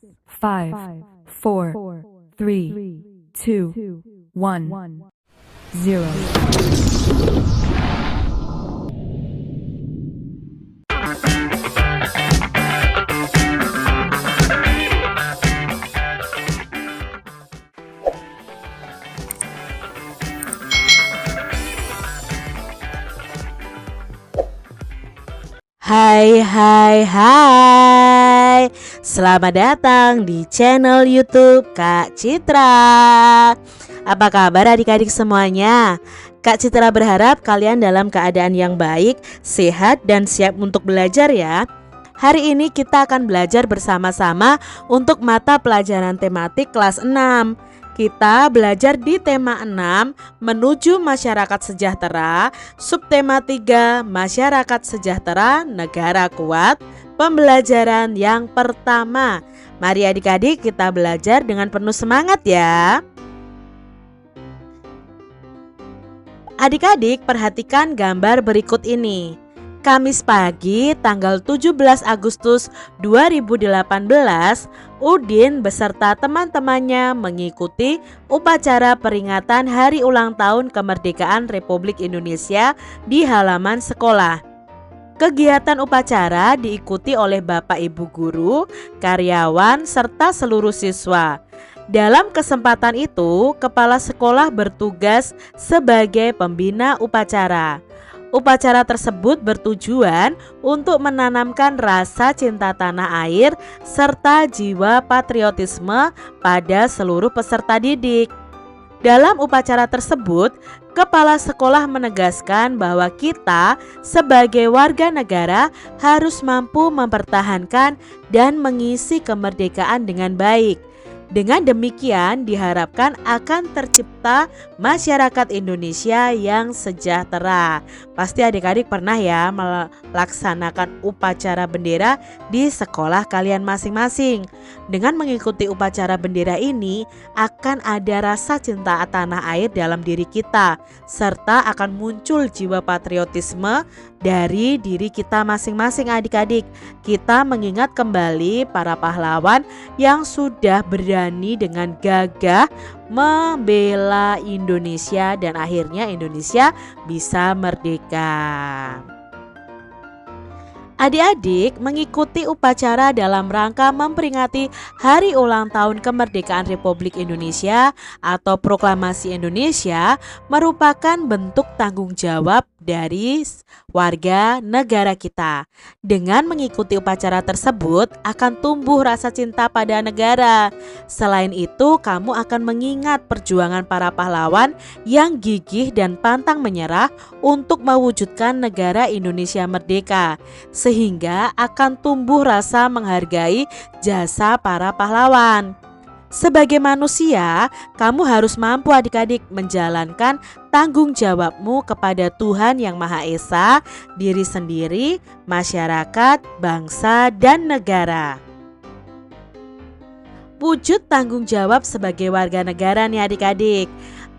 5, 4, 3, 2, 1, 0. Hai, selamat datang di channel YouTube Kak Citra. Apa kabar adik-adik semuanya? Kak Citra berharap kalian dalam keadaan yang baik, sehat, dan siap untuk belajar ya. Hari ini kita akan belajar bersama-sama untuk mata pelajaran tematik kelas 6. Kita belajar di tema 6 menuju masyarakat sejahtera, subtema 3 masyarakat sejahtera negara kuat, pembelajaran yang pertama. Mari adik-adik kita belajar dengan penuh semangat ya. Adik-adik perhatikan gambar berikut ini. Kamis pagi tanggal 17 Agustus 2018, Udin beserta teman-temannya mengikuti upacara peringatan Hari Ulang Tahun Kemerdekaan Republik Indonesia di halaman sekolah. Kegiatan upacara diikuti oleh Bapak Ibu guru, karyawan, serta seluruh siswa. Dalam kesempatan itu, kepala sekolah bertugas sebagai pembina upacara. Upacara tersebut bertujuan untuk menanamkan rasa cinta tanah air serta jiwa patriotisme pada seluruh peserta didik. Dalam upacara tersebut, kepala sekolah menegaskan bahwa kita sebagai warga negara harus mampu mempertahankan dan mengisi kemerdekaan dengan baik. Dengan demikian diharapkan akan tercipta masyarakat Indonesia yang sejahtera. Pasti adik-adik pernah ya melaksanakan upacara bendera di sekolah kalian masing-masing. Dengan mengikuti upacara bendera ini akan ada rasa cinta tanah air dalam diri kita, serta akan muncul jiwa patriotisme dari diri kita masing-masing adik-adik. Kita mengingat kembali para pahlawan yang sudah berani dengan gagah membela Indonesia dan akhirnya Indonesia bisa merdeka. Adik-adik mengikuti upacara dalam rangka memperingati Hari Ulang Tahun Kemerdekaan Republik Indonesia atau Proklamasi Indonesia merupakan bentuk tanggung jawab dari warga negara kita. Dengan mengikuti upacara tersebut akan tumbuh rasa cinta pada negara. Selain itu, kamu akan mengingat perjuangan para pahlawan yang gigih dan pantang menyerah untuk mewujudkan negara Indonesia merdeka, sehingga akan tumbuh rasa menghargai jasa para pahlawan. Sebagai manusia, kamu harus mampu adik-adik menjalankan tanggung jawabmu kepada Tuhan Yang Maha Esa, diri sendiri, masyarakat, bangsa, dan negara. Wujud tanggung jawab sebagai warga negara nih adik-adik.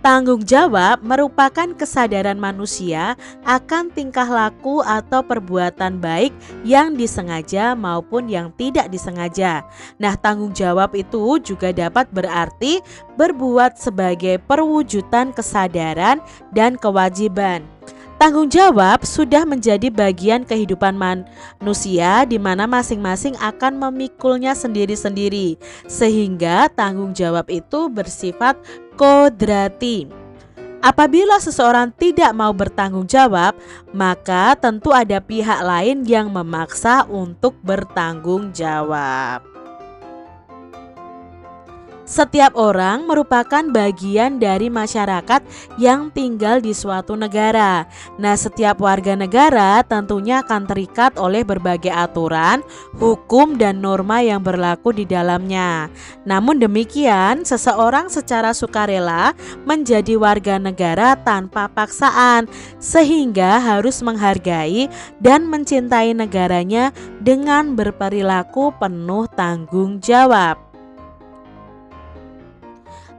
Tanggung jawab merupakan kesadaran manusia akan tingkah laku atau perbuatan baik yang disengaja maupun yang tidak disengaja. Nah, tanggung jawab itu juga dapat berarti berbuat sebagai perwujudan kesadaran dan kewajiban. Tanggung jawab sudah menjadi bagian kehidupan manusia di mana masing-masing akan memikulnya sendiri-sendiri, sehingga tanggung jawab itu bersifat kodrati. Apabila seseorang tidak mau bertanggung jawab, maka tentu ada pihak lain yang memaksa untuk bertanggung jawab. Setiap orang merupakan bagian dari masyarakat yang tinggal di suatu negara. Nah, setiap warga negara tentunya akan terikat oleh berbagai aturan, hukum, dan norma yang berlaku di dalamnya. Namun demikian, seseorang secara sukarela menjadi warga negara tanpa paksaan, sehingga harus menghargai dan mencintai negaranya dengan berperilaku penuh tanggung jawab.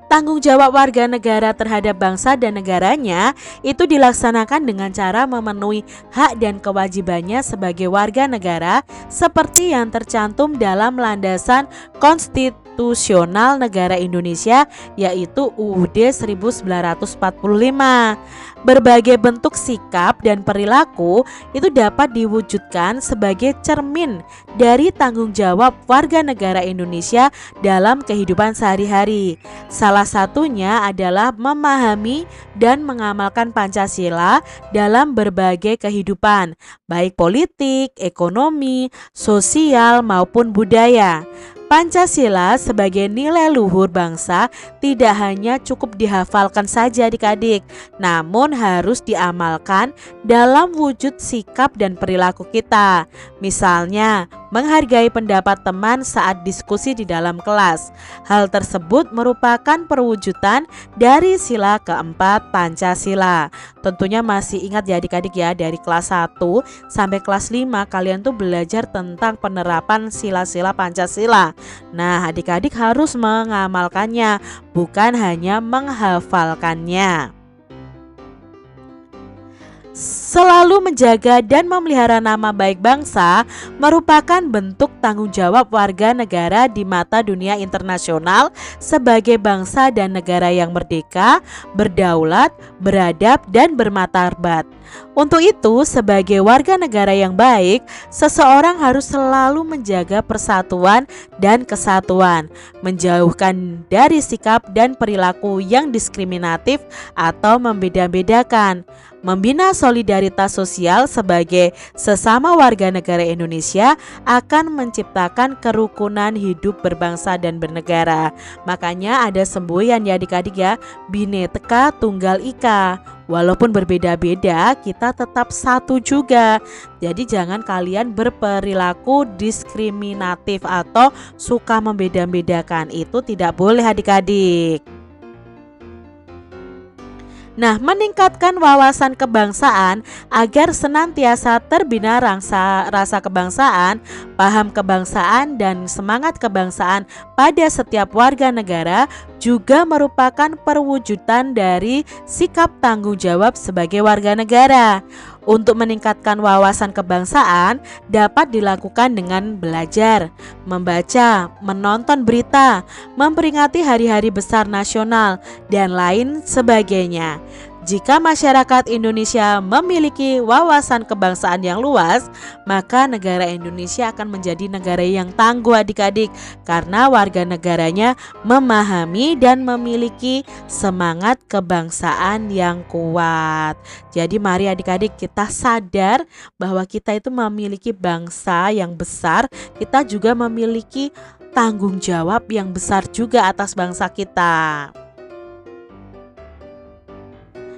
Tanggung jawab warga negara terhadap bangsa dan negaranya itu dilaksanakan dengan cara memenuhi hak dan kewajibannya sebagai warga negara seperti yang tercantum dalam landasan konstitusional negara Indonesia, yaitu UUD 1945. Berbagai bentuk sikap dan perilaku itu dapat diwujudkan sebagai cermin dari tanggung jawab warga negara Indonesia dalam kehidupan sehari-hari. Salah satunya adalah memahami dan mengamalkan Pancasila dalam berbagai kehidupan, baik politik, ekonomi, sosial maupun budaya. Pancasila sebagai nilai luhur bangsa tidak hanya cukup dihafalkan saja adik-adik, namun harus diamalkan dalam wujud sikap dan perilaku kita. Misalnya, menghargai pendapat teman saat diskusi di dalam kelas. Hal tersebut merupakan perwujudan dari sila keempat Pancasila. Tentunya masih ingat ya adik-adik ya, dari kelas 1 sampai kelas 5 kalian tuh belajar tentang penerapan sila-sila Pancasila. Nah, adik-adik harus mengamalkannya, bukan hanya menghafalkannya. Selalu menjaga dan memelihara nama baik bangsa merupakan bentuk tanggung jawab warga negara di mata dunia internasional sebagai bangsa dan negara yang merdeka, berdaulat, beradab, dan bermartabat. Untuk itu, sebagai warga negara yang baik, seseorang harus selalu menjaga persatuan dan kesatuan, menjauhkan dari sikap dan perilaku yang diskriminatif atau membeda-bedakan, membina solidaritas sosial sebagai sesama warga negara Indonesia akan menciptakan kerukunan hidup berbangsa dan bernegara. Makanya ada semboyan ya adik-adik ya, Bhinneka Tunggal Ika. Walaupun berbeda-beda, kita tetap satu juga. Jadi jangan kalian berperilaku diskriminatif atau suka membeda-bedakan. Itu tidak boleh adik-adik. Nah, meningkatkan wawasan kebangsaan agar senantiasa terbina rasa kebangsaan, paham kebangsaan, dan semangat kebangsaan pada setiap warga negara juga merupakan perwujudan dari sikap tanggung jawab sebagai warga negara. Untuk meningkatkan wawasan kebangsaan dapat dilakukan dengan belajar, membaca, menonton berita, memperingati hari-hari besar nasional, dan lain sebagainya. Jika masyarakat Indonesia memiliki wawasan kebangsaan yang luas, maka negara Indonesia akan menjadi negara yang tangguh adik-adik, karena warga negaranya memahami dan memiliki semangat kebangsaan yang kuat. Jadi mari adik-adik kita sadar bahwa kita itu memiliki bangsa yang besar, kita juga memiliki tanggung jawab yang besar juga atas bangsa kita.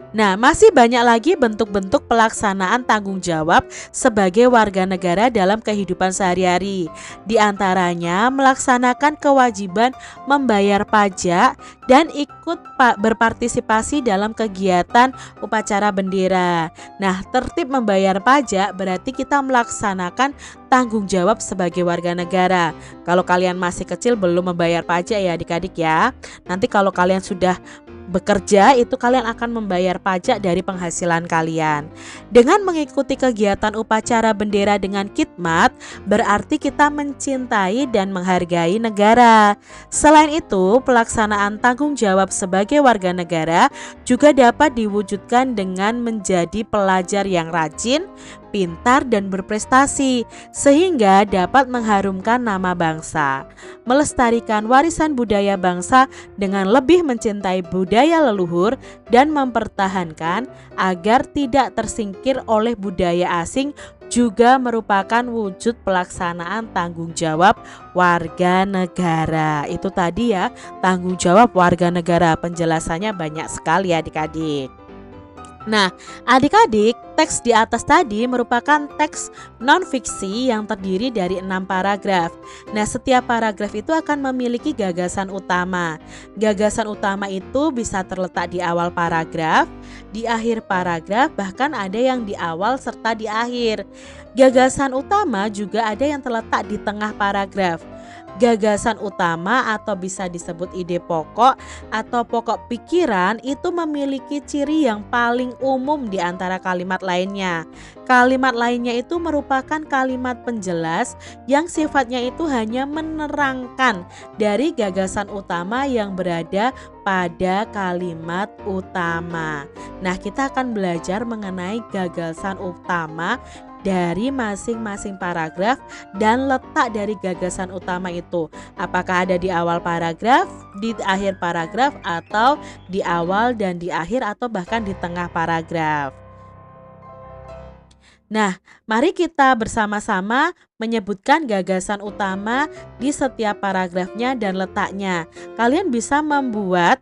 Nah, masih banyak lagi bentuk-bentuk pelaksanaan tanggung jawab sebagai warga negara dalam kehidupan sehari-hari. Di antaranya melaksanakan kewajiban membayar pajak dan ikut berpartisipasi dalam kegiatan upacara bendera. Nah, tertib membayar pajak berarti kita melaksanakan tanggung jawab sebagai warga negara. Kalau kalian masih kecil belum membayar pajak ya adik-adik ya. Nanti kalau kalian sudah bekerja itu kalian akan membayar pajak dari penghasilan kalian. Dengan mengikuti kegiatan upacara bendera dengan khidmat berarti kita mencintai dan menghargai negara. Selain itu, pelaksanaan tanggung jawab sebagai warga negara juga dapat diwujudkan dengan menjadi pelajar yang rajin, pintar, dan berprestasi sehingga dapat mengharumkan nama bangsa, melestarikan warisan budaya bangsa dengan lebih mencintai budaya leluhur dan mempertahankan agar tidak tersingkir oleh budaya asing juga merupakan wujud pelaksanaan tanggung jawab warga negara. Itu tadi ya, tanggung jawab warga negara. Penjelasannya banyak sekali adik-adik. Nah, adik-adik, teks di atas tadi merupakan teks non-fiksi yang terdiri dari 6 paragraf. Nah, setiap paragraf itu akan memiliki gagasan utama. Gagasan utama itu bisa terletak di awal paragraf, di akhir paragraf, bahkan ada yang di awal serta di akhir. Gagasan utama juga ada yang terletak di tengah paragraf. gagasan utama atau bisa disebut ide pokok atau pokok pikiran itu memiliki ciri yang paling umum di antara kalimat lainnya. Kalimat lainnya itu merupakan kalimat penjelas yang sifatnya itu hanya menerangkan dari gagasan utama yang berada pada kalimat utama. Nah, kita akan belajar mengenai gagasan utama dari masing-masing paragraf dan letak dari gagasan utama itu. Apakah ada di awal paragraf, di akhir paragraf, atau di awal dan di akhir, atau bahkan di tengah paragraf. Nah, mari kita bersama-sama menyebutkan gagasan utama di setiap paragrafnya dan letaknya. Kalian bisa membuat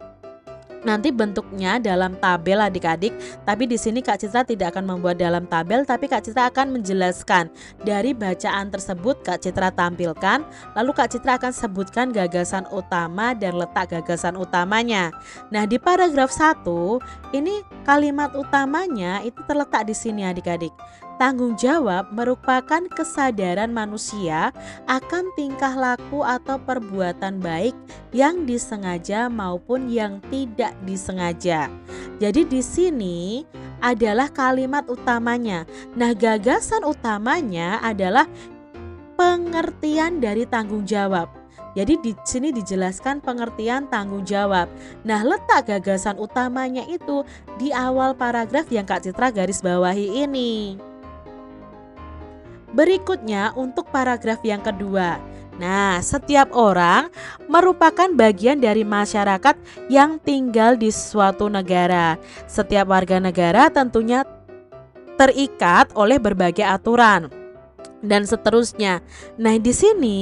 nanti bentuknya dalam tabel adik-adik, tapi di sini Kak Citra tidak akan membuat dalam tabel, tapi Kak Citra akan menjelaskan dari bacaan tersebut. Kak Citra tampilkan, lalu Kak Citra akan sebutkan gagasan utama dan letak gagasan utamanya. Nah, di paragraf 1 ini kalimat utamanya itu terletak di sini adik-adik. Tanggung jawab merupakan kesadaran manusia akan tingkah laku atau perbuatan baik yang disengaja maupun yang tidak disengaja. Jadi di sini adalah kalimat utamanya. Nah, gagasan utamanya adalah pengertian dari tanggung jawab. Jadi di sini dijelaskan pengertian tanggung jawab. Nah, letak gagasan utamanya itu di awal paragraf yang Kak Citra garis bawahi ini. Berikutnya untuk paragraf yang kedua. Nah, setiap orang merupakan bagian dari masyarakat yang tinggal di suatu negara. Setiap warga negara tentunya terikat oleh berbagai aturan dan seterusnya. Nah, di sini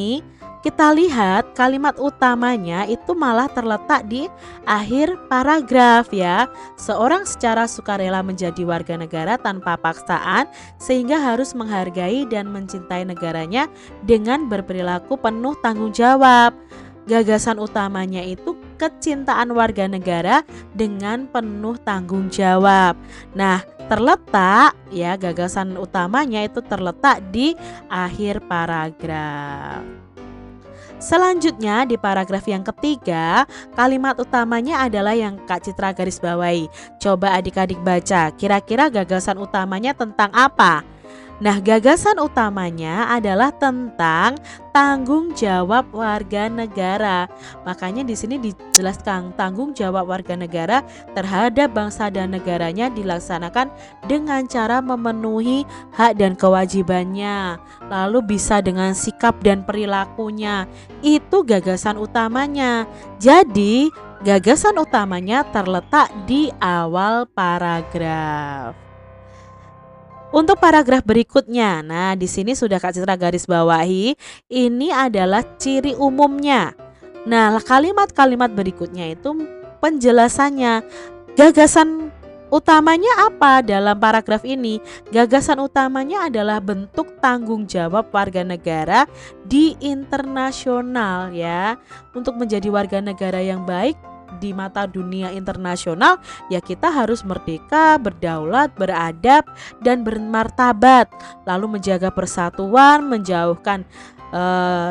kita lihat kalimat utamanya itu malah terletak di akhir paragraf ya. Seorang secara sukarela menjadi warga negara tanpa paksaan sehingga harus menghargai dan mencintai negaranya dengan berperilaku penuh tanggung jawab. Gagasan utamanya itu kecintaan warga negara dengan penuh tanggung jawab. Nah, terletak ya, gagasan utamanya itu terletak di akhir paragraf. Selanjutnya di paragraf yang ketiga, kalimat utamanya adalah yang Kak Citra garis bawahi. Coba adik-adik baca, kira-kira gagasan utamanya tentang apa? Nah, gagasan utamanya adalah tentang tanggung jawab warga negara. Makanya di sini dijelaskan tanggung jawab warga negara terhadap bangsa dan negaranya dilaksanakan dengan cara memenuhi hak dan kewajibannya. Lalu bisa dengan sikap dan perilakunya. Itu gagasan utamanya. Jadi, gagasan utamanya terletak di awal paragraf. Untuk paragraf berikutnya, nah di sini sudah Kak Citra garis bawahi, ini adalah ciri umumnya. Nah, kalimat-kalimat berikutnya itu penjelasannya. Gagasan utamanya apa dalam paragraf ini? Gagasan utamanya adalah bentuk tanggung jawab warga negara di internasional ya. Untuk menjadi warga negara yang baik di mata dunia internasional ya, kita harus merdeka, berdaulat, beradab dan bermartabat, lalu menjaga persatuan, menjauhkan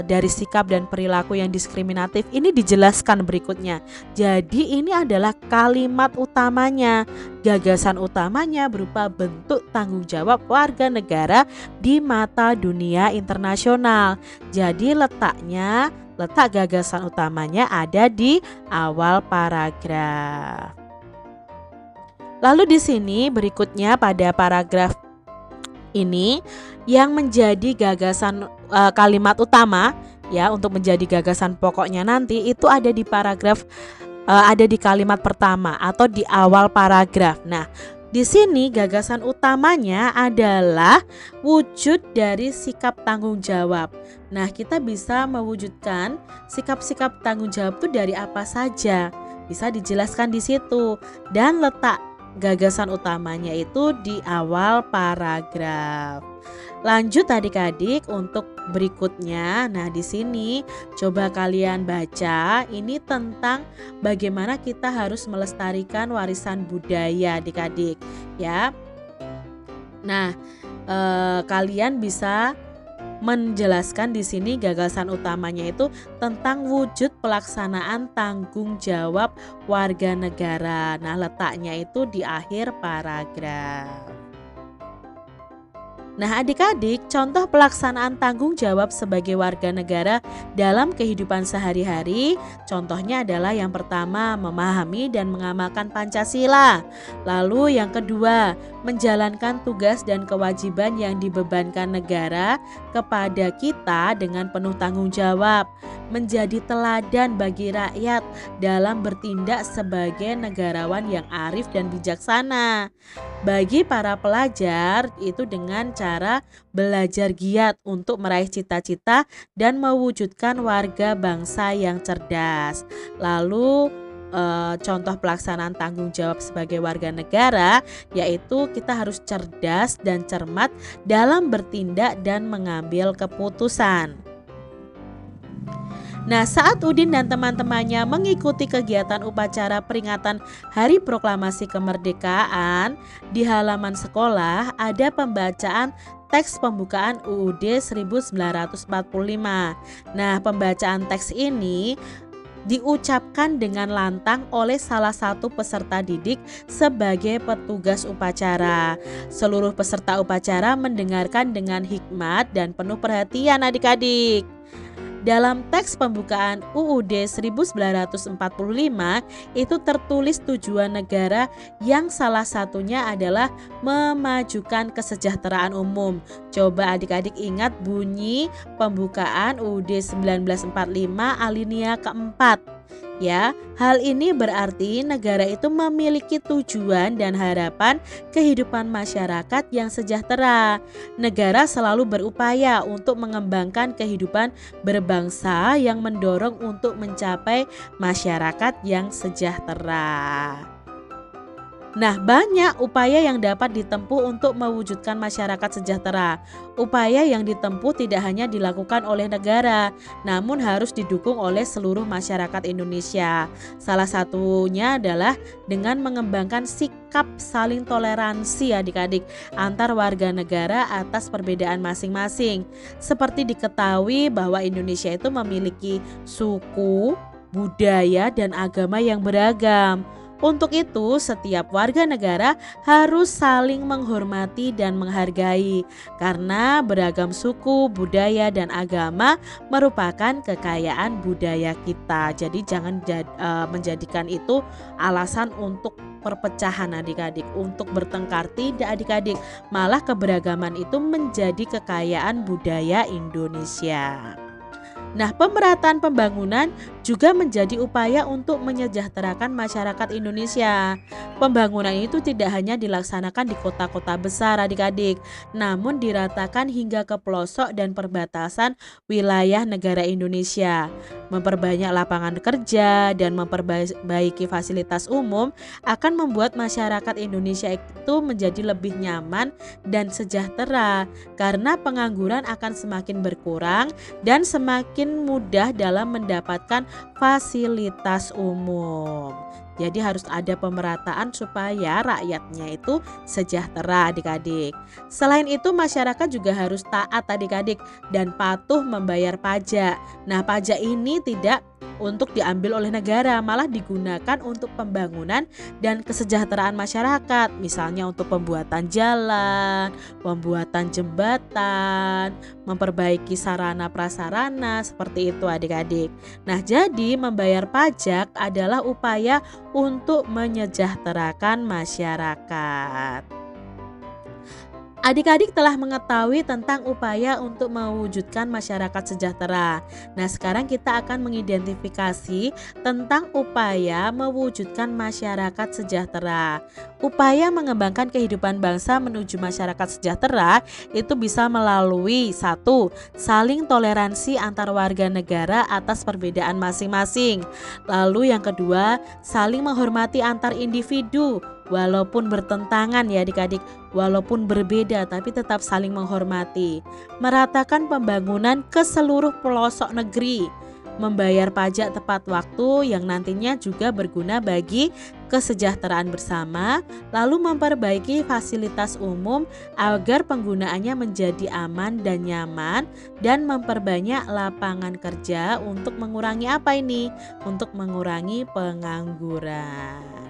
dari sikap dan perilaku yang diskriminatif. Ini dijelaskan berikutnya. Jadi ini adalah kalimat utamanya. Gagasan utamanya berupa bentuk tanggung jawab warga negara di mata dunia internasional. Jadi letak gagasan utamanya ada di awal paragraf. Lalu di sini berikutnya pada paragraf ini yang menjadi gagasan kalimat utama ya, untuk menjadi gagasan pokoknya nanti itu ada di paragraf ada di kalimat pertama atau di awal paragraf. Nah, di sini gagasan utamanya adalah wujud dari sikap tanggung jawab. Nah, kita bisa mewujudkan sikap-sikap tanggung jawab itu dari apa saja. Bisa dijelaskan di situ, dan letak gagasan utamanya itu di awal paragraf. Lanjut adik-adik untuk berikutnya. Nah, di sini coba kalian baca, ini tentang bagaimana kita harus melestarikan warisan budaya adik-adik ya. Nah, kalian bisa menjelaskan di sini gagasan utamanya itu tentang wujud pelaksanaan tanggung jawab warga negara. Nah, letaknya itu di akhir paragraf. Nah, adik-adik, contoh pelaksanaan tanggung jawab sebagai warga negara dalam kehidupan sehari-hari, contohnya adalah yang pertama, memahami dan mengamalkan Pancasila. Lalu yang kedua, menjalankan tugas dan kewajiban yang dibebankan negara kepada kita dengan penuh tanggung jawab, menjadi teladan bagi rakyat dalam bertindak sebagai negarawan yang arif dan bijaksana. Bagi para pelajar itu dengan cara belajar giat untuk meraih cita-cita dan mewujudkan warga bangsa yang cerdas. Lalu contoh pelaksanaan tanggung jawab sebagai warga negara yaitu kita harus cerdas dan cermat dalam bertindak dan mengambil keputusan. Nah, saat Udin dan teman-temannya mengikuti kegiatan upacara peringatan Hari Proklamasi Kemerdekaan, di halaman sekolah ada pembacaan teks pembukaan UUD 1945. Nah, pembacaan teks ini diucapkan dengan lantang oleh salah satu peserta didik sebagai petugas upacara. Seluruh peserta upacara mendengarkan dengan hikmat dan penuh perhatian adik-adik. Dalam teks pembukaan UUD 1945 itu tertulis tujuan negara yang salah satunya adalah memajukan kesejahteraan umum. Coba adik-adik ingat bunyi pembukaan UUD 1945 alinea keempat. Ya, hal ini berarti negara itu memiliki tujuan dan harapan kehidupan masyarakat yang sejahtera. Negara selalu berupaya untuk mengembangkan kehidupan berbangsa yang mendorong untuk mencapai masyarakat yang sejahtera. Nah, banyak upaya yang dapat ditempuh untuk mewujudkan masyarakat sejahtera. Upaya yang ditempuh tidak hanya dilakukan oleh negara, namun harus didukung oleh seluruh masyarakat Indonesia. Salah satunya adalah dengan mengembangkan sikap saling toleransi adik-adik antar warga negara atas perbedaan masing-masing. Seperti diketahui bahwa Indonesia itu memiliki suku, budaya, dan agama yang beragam. Untuk itu, setiap warga negara harus saling menghormati dan menghargai karena beragam suku, budaya, dan agama merupakan kekayaan budaya kita. Jadi jangan menjadikan itu alasan untuk perpecahan adik-adik, untuk bertengkar. Tidak adik-adik, malah keberagaman itu menjadi kekayaan budaya Indonesia. Nah, pemerataan pembangunan juga menjadi upaya untuk menyejahterakan masyarakat Indonesia. Pembangunan itu tidak hanya dilaksanakan di kota-kota besar adik-adik, namun diratakan hingga ke pelosok dan perbatasan wilayah negara Indonesia. Memperbanyak lapangan kerja dan memperbaiki fasilitas umum akan membuat masyarakat Indonesia itu menjadi lebih nyaman dan sejahtera karena pengangguran akan semakin berkurang dan semakin mudah dalam mendapatkan fasilitas umum. Jadi harus ada pemerataan supaya rakyatnya itu sejahtera adik-adik. Selain itu masyarakat juga harus taat adik-adik dan patuh membayar pajak. Nah, pajak ini tidak untuk diambil oleh negara, malah digunakan untuk pembangunan dan kesejahteraan masyarakat. Misalnya untuk pembuatan jalan, pembuatan jembatan, memperbaiki sarana prasarana, seperti itu adik-adik. Nah, jadi membayar pajak adalah upaya untuk menyejahterakan masyarakat. Adik-adik telah mengetahui tentang upaya untuk mewujudkan masyarakat sejahtera. Nah, sekarang kita akan mengidentifikasi tentang upaya mewujudkan masyarakat sejahtera. Upaya mengembangkan kehidupan bangsa menuju masyarakat sejahtera itu bisa melalui 1. Saling toleransi antar warga negara atas perbedaan masing-masing. Lalu yang kedua, saling menghormati antar individu. Walaupun bertentangan ya adik-adik, walaupun berbeda tapi tetap saling menghormati. Meratakan pembangunan ke seluruh pelosok negeri. membayar pajak tepat waktu yang nantinya juga berguna bagi kesejahteraan bersama, lalu memperbaiki fasilitas umum agar penggunaannya menjadi aman dan nyaman, dan memperbanyak lapangan kerja untuk mengurangi apa ini? Untuk mengurangi pengangguran.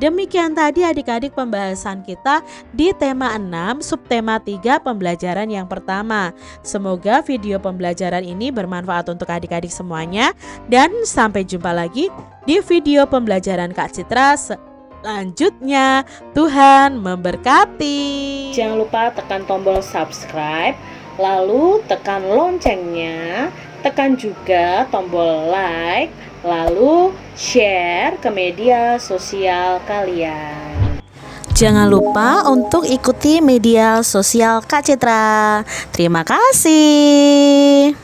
Demikian tadi adik-adik pembahasan kita di tema 6 subtema 3 pembelajaran yang pertama. Semoga video pembelajaran ini bermanfaat untuk adik-adik semuanya, dan sampai jumpa lagi di video pembelajaran Kak Citra selanjutnya. Tuhan memberkati. Jangan lupa tekan tombol subscribe, lalu tekan loncengnya, tekan juga tombol like, lalu share ke media sosial kalian. Jangan lupa untuk ikuti media sosial Kak Citra. Terima kasih.